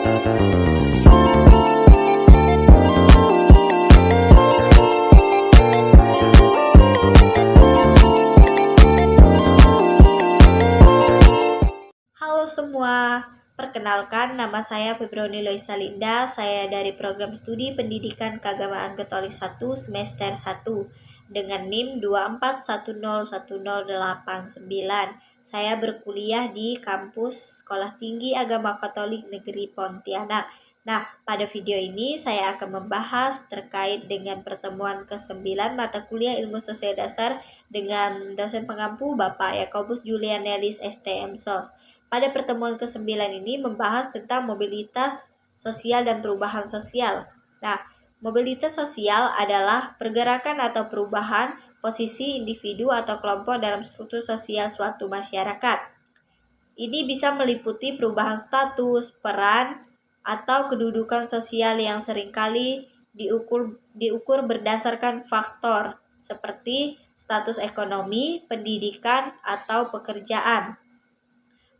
Halo semua, perkenalkan nama saya Febroni Loisa Linda. Saya dari program studi Pendidikan Keagamaan Katolik 1 semester 1 dengan NIM 241010809. Saya berkuliah di kampus Sekolah Tinggi Agama Katolik Negeri Pontianak. Nah, pada video ini saya akan membahas terkait dengan pertemuan ke-9 mata kuliah Ilmu Sosial Dasar dengan dosen pengampu Bapak Yakobus Julianelis STM SOS. Pada pertemuan ke-9 ini membahas tentang mobilitas sosial dan perubahan sosial. Nah, mobilitas sosial adalah pergerakan atau perubahan posisi individu atau kelompok dalam struktur sosial suatu masyarakat. Ini bisa meliputi perubahan status, peran, atau kedudukan sosial yang seringkali diukur berdasarkan faktor seperti status ekonomi, pendidikan, atau pekerjaan.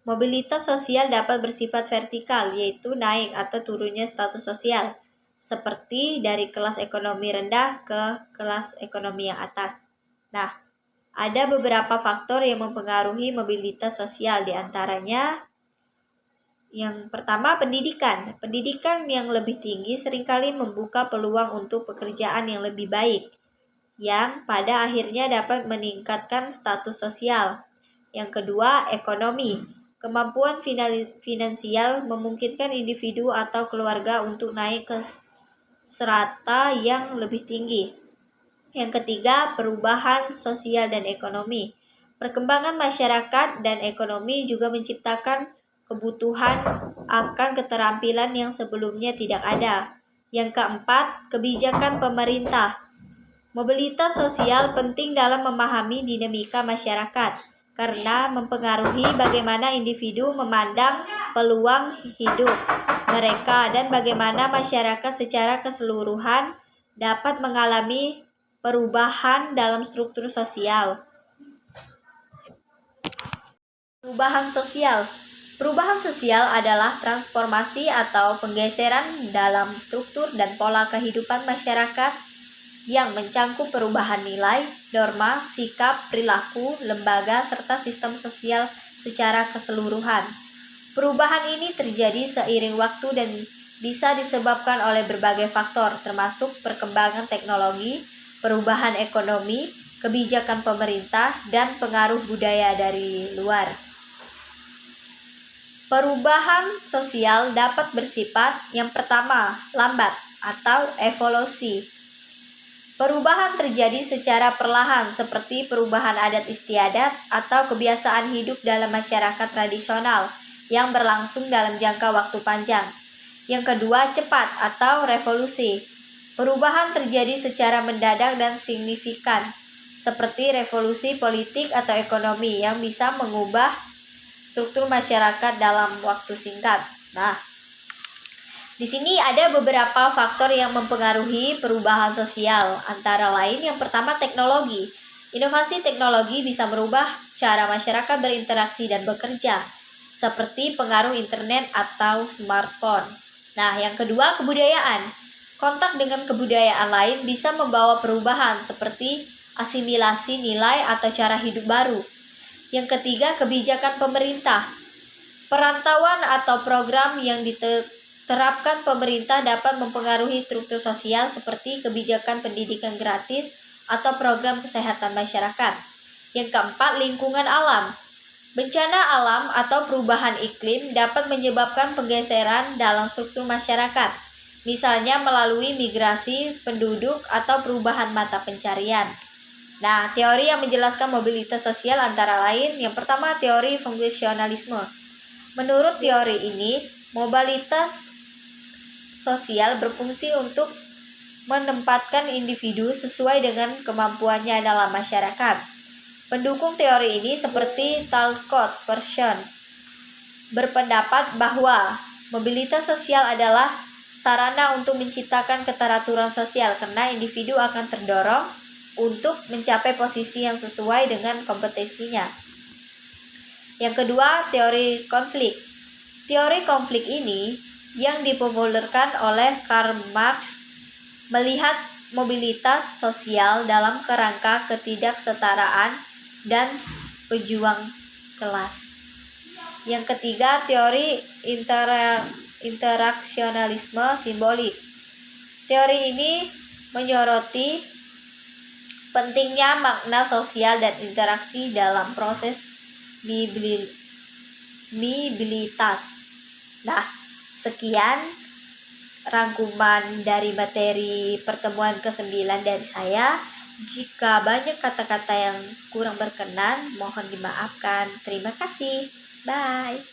Mobilitas sosial dapat bersifat vertikal, yaitu naik atau turunnya status sosial, seperti dari kelas ekonomi rendah ke kelas ekonomi yang atas. Nah, ada beberapa faktor yang mempengaruhi mobilitas sosial, diantaranya yang pertama pendidikan. Pendidikan yang lebih tinggi seringkali membuka peluang untuk pekerjaan yang lebih baik, yang pada akhirnya dapat meningkatkan status sosial. Yang kedua, ekonomi. Kemampuan finansial memungkinkan individu atau keluarga untuk naik ke strata yang lebih tinggi. Yang ketiga, perubahan sosial dan ekonomi. Perkembangan masyarakat dan ekonomi juga menciptakan kebutuhan akan keterampilan yang sebelumnya tidak ada. Yang keempat, kebijakan pemerintah. Mobilitas sosial penting dalam memahami dinamika masyarakat karena mempengaruhi bagaimana individu memandang peluang hidup mereka dan bagaimana masyarakat secara keseluruhan dapat mengalami perubahan dalam struktur sosial. Perubahan sosial. Perubahan sosial adalah transformasi atau penggeseran dalam struktur dan pola kehidupan masyarakat yang mencangkup perubahan nilai, norma, sikap, perilaku, lembaga, serta sistem sosial secara keseluruhan. Perubahan ini terjadi seiring waktu dan bisa disebabkan oleh berbagai faktor, termasuk perkembangan teknologi, perubahan ekonomi, kebijakan pemerintah, dan pengaruh budaya dari luar. Perubahan sosial dapat bersifat yang pertama, lambat atau evolusi. Perubahan terjadi secara perlahan seperti perubahan adat istiadat atau kebiasaan hidup dalam masyarakat tradisional yang berlangsung dalam jangka waktu panjang. Yang kedua, cepat atau revolusi. Perubahan terjadi secara mendadak dan signifikan seperti revolusi politik atau ekonomi yang bisa mengubah struktur masyarakat dalam waktu singkat. Nah, di sini ada beberapa faktor yang mempengaruhi perubahan sosial, antara lain yang pertama teknologi. Inovasi teknologi bisa merubah cara masyarakat berinteraksi dan bekerja, seperti pengaruh internet atau smartphone. Nah, yang kedua kebudayaan. Kontak dengan kebudayaan lain bisa membawa perubahan seperti asimilasi nilai atau cara hidup baru. Yang ketiga, kebijakan pemerintah. Perantauan atau program yang diterapkan pemerintah dapat mempengaruhi struktur sosial seperti kebijakan pendidikan gratis atau program kesehatan masyarakat. Yang keempat, lingkungan alam. Bencana alam atau perubahan iklim dapat menyebabkan penggeseran dalam struktur masyarakat, misalnya melalui migrasi penduduk atau perubahan mata pencarian. Nah, teori yang menjelaskan mobilitas sosial antara lain, yang pertama teori fungsionalisme. Menurut teori ini, mobilitas sosial berfungsi untuk menempatkan individu sesuai dengan kemampuannya dalam masyarakat. Pendukung teori ini seperti Talcott Persson berpendapat bahwa mobilitas sosial adalah sarana untuk menciptakan keteraturan sosial karena individu akan terdorong untuk mencapai posisi yang sesuai dengan kompetensinya. Yang kedua, teori konflik. Teori konflik ini yang dipopulerkan oleh Karl Marx, melihat mobilitas sosial dalam kerangka ketidaksetaraan dan pejuang kelas. Yang ketiga, teori interaksionalisme simbolik. Teori ini menyoroti pentingnya makna sosial dan interaksi dalam proses mobilitas. Nah, sekian rangkuman dari materi pertemuan ke-9 dari saya. Jika banyak kata-kata yang kurang berkenan, mohon dimaafkan. Terima kasih. Bye.